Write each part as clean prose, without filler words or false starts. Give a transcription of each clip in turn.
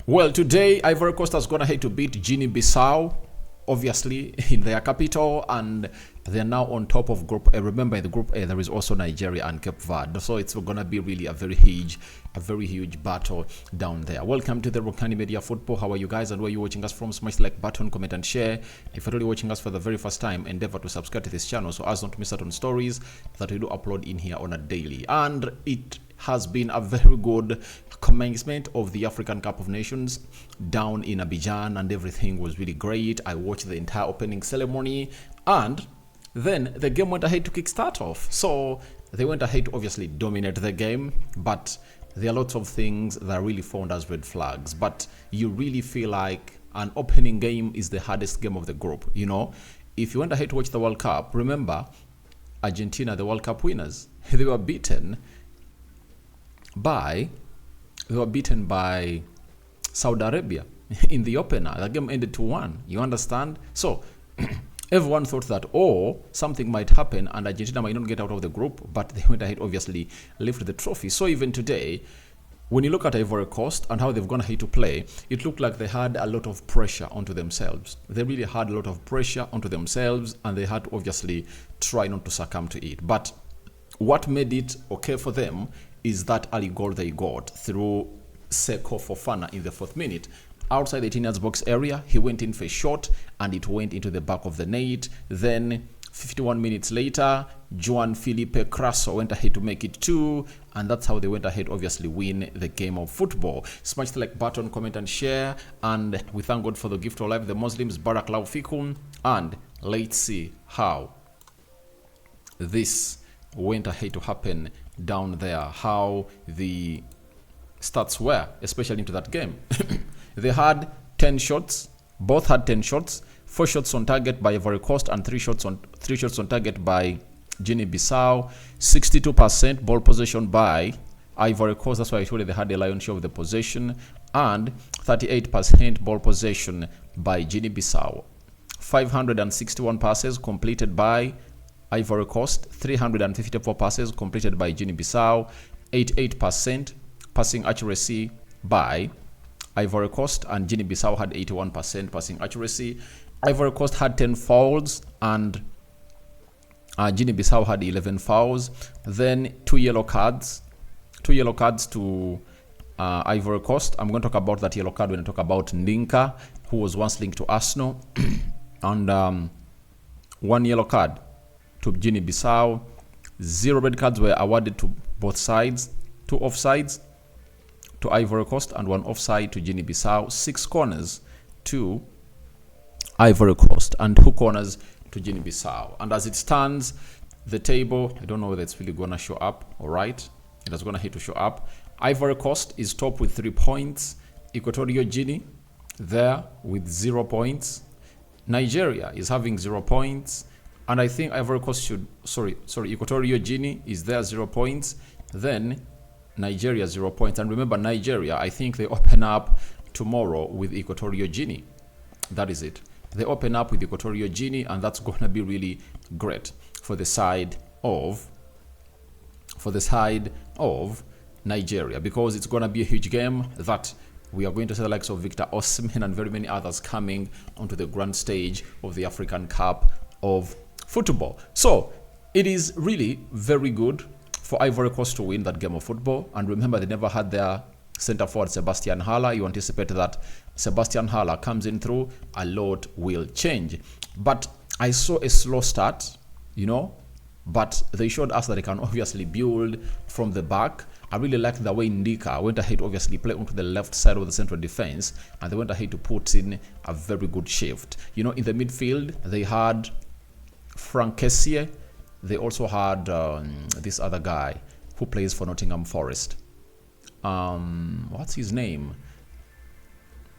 Well, today Ivory Coast is going to head to beat Guinea-Bissau, obviously in their capital, and they're now on top of Group A. Remember, in the Group A there is also Nigeria and Cape Verde, so it's going to be really a very huge battle down there. Welcome to the Rokani Media Football. How are you guys, and where you watching us from? Smash the like button, comment and share. If you're really watching us for the very first time, endeavor to subscribe to this channel so as not to miss out on stories that we do upload in here on a daily. And it has been a very good commencement of the African Cup of Nations down in Abidjan, and everything was really great. I watched the entire opening ceremony, and then the game went ahead to kickstart off. So they went ahead to obviously dominate the game, but there are lots of things that are really found as red flags. But you really feel like an opening game is the hardest game of the group. You know, if you went ahead to watch the World Cup, remember Argentina, the World Cup winners, they were beaten by Saudi Arabia in the opener. The game ended 2-1. You understand? So everyone thought that, something might happen and Argentina might not get out of the group, but they went ahead, obviously, lift the trophy. So even today, when you look at Ivory Coast and how they've gone ahead to play, it looked like they had a lot of pressure onto themselves. They really had a lot of pressure onto themselves, and they had to obviously try not to succumb to it. But what made it okay for them is that early goal they got through Seko Fofana in the 4th minute. Outside the 18 box area, he went in for a shot and it went into the back of the net. Then 51 minutes later, Juan Felipe Crasso went ahead to make it 2, and that's how they went ahead, obviously, win the game of football. Smash the like button, comment and share, and we thank God for the gift of life, the Muslims, Barakallahu Fikum, and let's see how this went ahead to happen down there, how the stats were, especially into that game. They had 10 shots, both had 10 shots, 4 shots on target by Ivory Coast and 3 shots on target by Guinea-Bissau. 62% ball possession by Ivory Coast, that's why I told you they had a lion's share of the possession, and 38% ball possession by Guinea-Bissau. 561 passes completed by Ivory Coast, 354 passes completed by Guinea-Bissau, 88% passing accuracy by Ivory Coast, and Guinea-Bissau had 81% passing accuracy. Ivory Coast had 10 fouls and Guinea-Bissau had 11 fouls. Then 2 yellow cards to Ivory Coast. I'm going to talk about that yellow card when I talk about Ndinka, who was once linked to Arsenal, and 1 yellow card to Guinea-Bissau. 0 red cards were awarded to both sides, 2 offsides to Ivory Coast and 1 offside to Guinea-Bissau. 6 corners to Ivory Coast and 2 corners to Guinea-Bissau. And as it stands, the table, I don't know whether it's really gonna show up. All right, it is gonna hit to show up. Ivory Coast is top with 3 points. Equatorial Guinea there with 0 points. Nigeria is having 0 points. And I think Ivory Coast should, Equatorial Guinea is there 0 points. Then Nigeria 0 points. And remember, Nigeria, I think they open up tomorrow with Equatorial Guinea. That is it. They open up with Equatorial Guinea, and that's going to be really great for the side of Nigeria, because it's going to be a huge game that we are going to see the likes of Victor Osimhen and very many others coming onto the grand stage of the African Cup of football. So it is really very good for Ivory Coast to win that game of football. And remember, they never had their center forward Sebastian Haller. You anticipate that Sebastian Haller comes in through, a lot will change. But I saw a slow start, you know, but they showed us that they can obviously build from the back. I really like the way Ndika went ahead to obviously play onto the left side of the central defense, and they went ahead to put in a very good shift. You know, in the midfield, they had Frank Kessié. They also had this other guy who plays for Nottingham Forest. What's his name?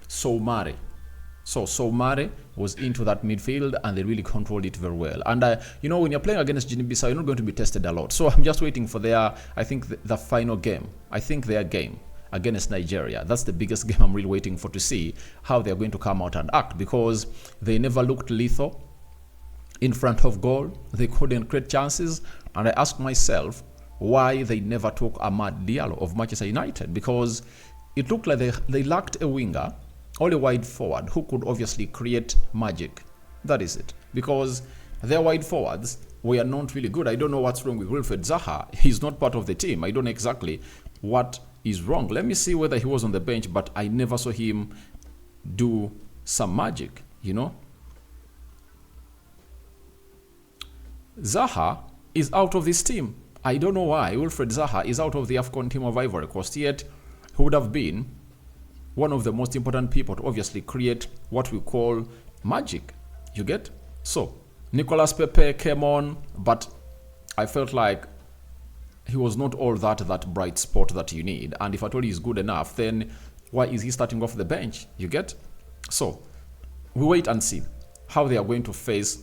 Soumare. So Soumare was into that midfield, and they really controlled it very well. And you know, when you're playing against Guinea-Bissau, you're not going to be tested a lot. So I'm just waiting for I think the final game. I think their game against Nigeria. That's the biggest game I'm really waiting for, to see how they're going to come out and act, because they never looked lethal in front of goal. They couldn't create chances, and I asked myself why they never took Amad Diallo of Manchester United, because it looked like they lacked a winger or a wide forward who could obviously create magic. That is it. Because their wide forwards were not really good. I don't know what's wrong with Wilfred Zaha. He's not part of the team. I don't know exactly what is wrong. Let me see whether he was on the bench, but I never saw him do some magic, you know. Zaha is out of this team. I don't know why Wilfred Zaha is out of the AFCON team of Ivory Coast, yet he would have been one of the most important people to obviously create what we call magic. You get? So, Nicolas Pepe came on, but I felt like he was not all that bright spot that you need. And if at all he's good enough, then why is he starting off the bench? You get? So, we wait and see how they are going to face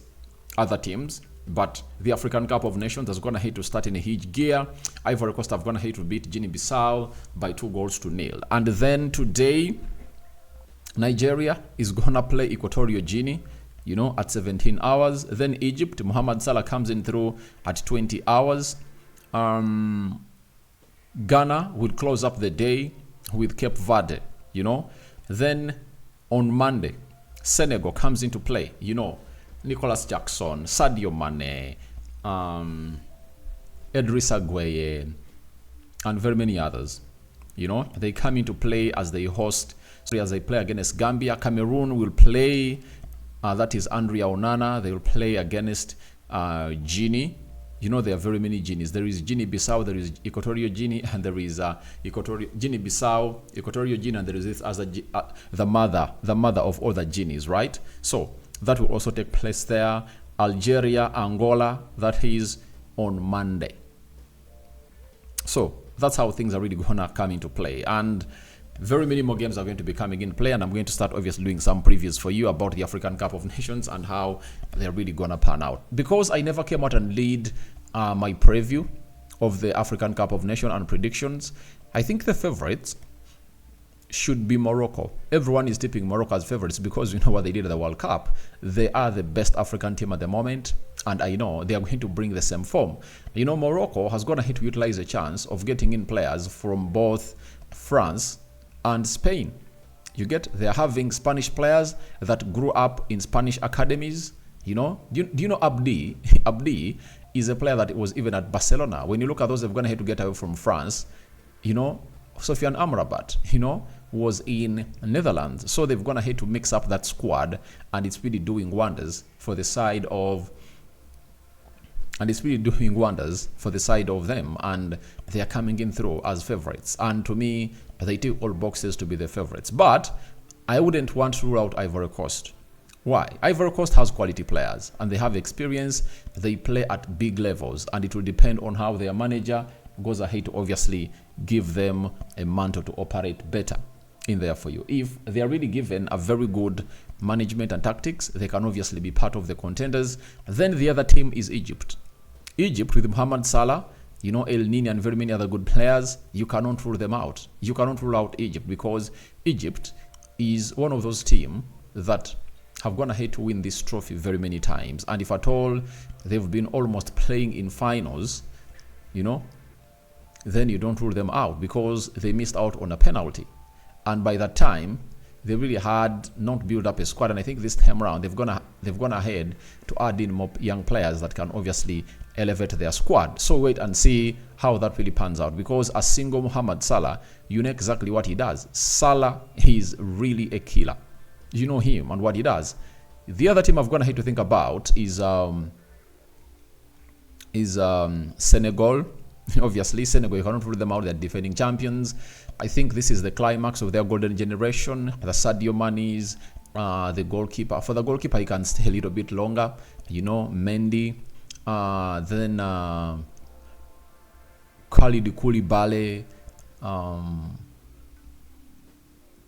other teams. But the African Cup of Nations has gone ahead to start in a huge gear. Ivory Coast have gone ahead to beat Guinea-Bissau by 2-0. And then today, Nigeria is going to play Equatorial Guinea, you know, at 17 hours. Then Egypt, Mohamed Salah comes in through at 20 hours. Ghana will close up the day with Cape Verde, you know. Then on Monday, Senegal comes into play, you know. Nicholas Jackson, Sadio Mane, Idrissa Gueye, and very many others. You know, they come into play as they host, as they play against Gambia. Cameroon will play, that is Andrea Onana. They will play against Guinea. You know, there are very many Guineas. There is Guinea-Bissau, there is Equatorial Guinea, and there is Guinea-Bissau, Equatorial Guinea, and there is this as the mother of all the Guineas, right? So that will also take place there. Algeria, Angola, that is on Monday. So that's how things are really gonna come into play. And very many more games are going to be coming in play, and I'm going to start obviously doing some previews for you about the African Cup of Nations and how they're really gonna pan out. Because I never came out and lead my preview of the African Cup of Nations and predictions, I think the favorites should be Morocco. Everyone is tipping Morocco as favorites because you know what they did at the World Cup. They are the best African team at the moment, and I know they are going to bring the same form. You know, Morocco has gone ahead to utilize a chance of getting in players from both France and Spain. You get, they're having Spanish players that grew up in Spanish academies. You know, do you know Abdi? Abdi is a player that was even at Barcelona. When you look at those, they've gone ahead to get away from France. You know, Sofiane Amrabat, you know, was in Netherlands. So they've gone ahead to mix up that squad, and it's really doing wonders for the side of them, and they are coming in through as favorites. And to me, they tick all boxes to be the favorites. But I wouldn't want to rule out Ivory Coast. Why? Ivory Coast has quality players, and they have experience. They play at big levels, and it will depend on how their manager goes ahead to obviously give them a mantle to operate better in there for you. If they are really given a very good management and tactics, they can obviously be part of the contenders. Then the other team is Egypt. Egypt with Mohamed Salah, you know, El Nini and very many other good players, you cannot rule them out. You cannot rule out Egypt because Egypt is one of those teams that have gone ahead to win this trophy very many times. And if at all they've been almost playing in finals, you know, then you don't rule them out because they missed out on a penalty. And by that time, they really had not built up a squad. And I think this time around, they've gone ahead to add in more young players that can obviously elevate their squad. So wait and see how that really pans out. Because a single Mohamed Salah, you know exactly what he does. Salah is really a killer. You know him and what he does. The other team I've gone ahead to think about is Senegal. Obviously, Senegal, you cannot rule them out. They're defending champions. I think this is the climax of their golden generation. The Sadio Manes, the goalkeeper. For the goalkeeper, he can stay a little bit longer. You know, Mendy. Then Khalid Koulibaly.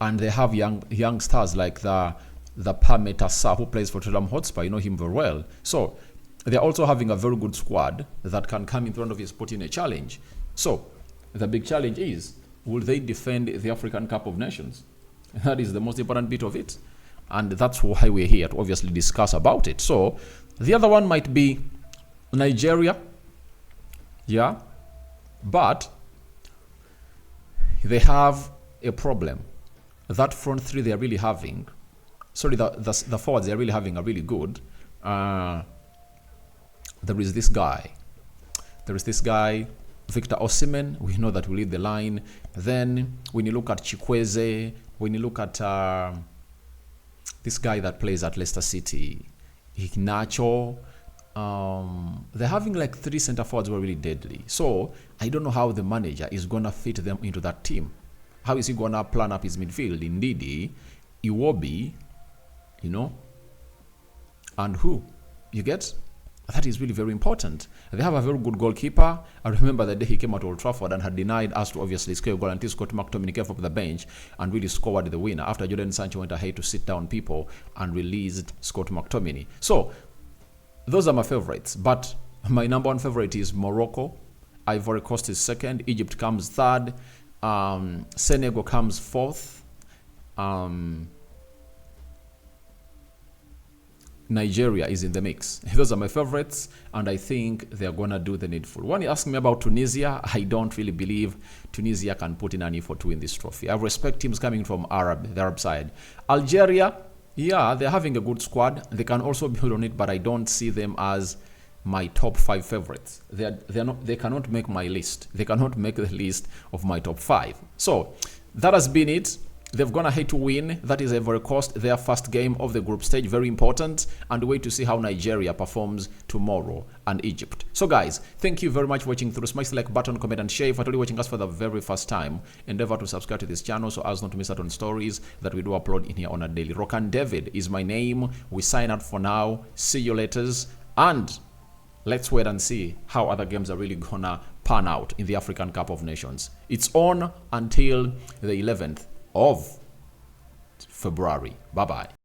And they have young stars like the Pameta Sarr, who plays for Tottenham Hotspur. You know him very well. So they're also having a very good squad that can come in front of his put in a challenge. So the big challenge is, will they defend the African Cup of Nations? That is the most important bit of it. And that's why we're here to obviously discuss about it. So the other one might be Nigeria. Yeah. But they have a problem. That front three they're really having, sorry, the forwards they're really having are really good. There is this guy. Victor Osimhen, we know that will lead the line. Then when you look at Chikwueze, when you look at this guy that plays at Leicester City, Ignacio, they're having like 3 center forwards who are really deadly. So I don't know how the manager is gonna fit them into that team. How is he gonna plan up his midfield? Ndidi, Iwobi, you know, and who? You get? That is really very important. They have a very good goalkeeper. I remember the day he came out to Old Trafford and had denied us to obviously score a goal until Scott McTominay came up the bench and really scored the winner after Jadon Sancho went ahead to sit down people and released Scott McTominay. So those are my favorites. But my number 1 favorite is Morocco. Ivory Coast is 2nd. Egypt comes 3rd. Senegal comes 4th. Nigeria is in the mix. Those are my favorites, and I think they're gonna do the needful. When you ask me about Tunisia, I don't really believe Tunisia can put in an effort to win this trophy. I respect teams coming from the Arab side. Algeria, yeah, they're having a good squad. They can also build on it, but I don't see them as my top 5 favorites. They cannot make my list. They cannot make the list of my top 5. So that has been it. They've gone ahead to win. That is Ivory Coast, their first game of the group stage. Very important. And wait to see how Nigeria performs tomorrow and Egypt. So guys, thank you very much for watching through. Smash the like button, comment and share. If you're watching us for the very first time, endeavor to subscribe to this channel so as not to miss out on stories that we do upload in here on a daily. Rokani David is my name. We sign out for now. See you later. And let's wait and see how other games are really gonna pan out in the African Cup of Nations. It's on until the 11th of February. Bye-bye.